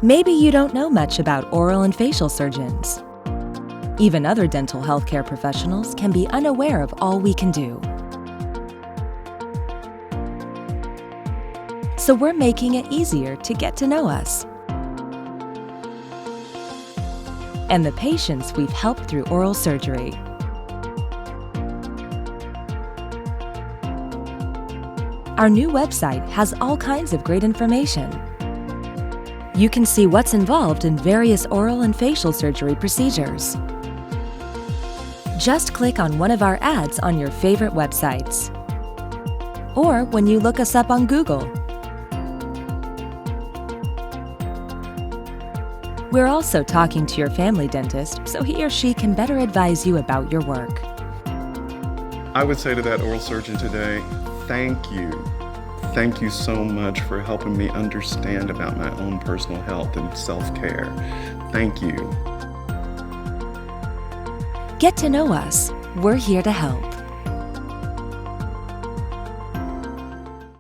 Maybe you don't know much about oral and facial surgeons. Even other dental healthcare professionals can be unaware of all we can do. So we're making it easier to get to know us and the patients we've helped through oral surgery. Our new website has all kinds of great information. You can see what's involved in various oral and facial surgery procedures. Just click on one of our ads on your favorite websites, or when you look us up on Google. We're also talking to your family dentist so he or she can better advise you about your work. I would say to that oral surgeon today, thank you. Thank you so much for helping me understand about my own personal health and self-care. Thank you. Get to know us. We're here to help.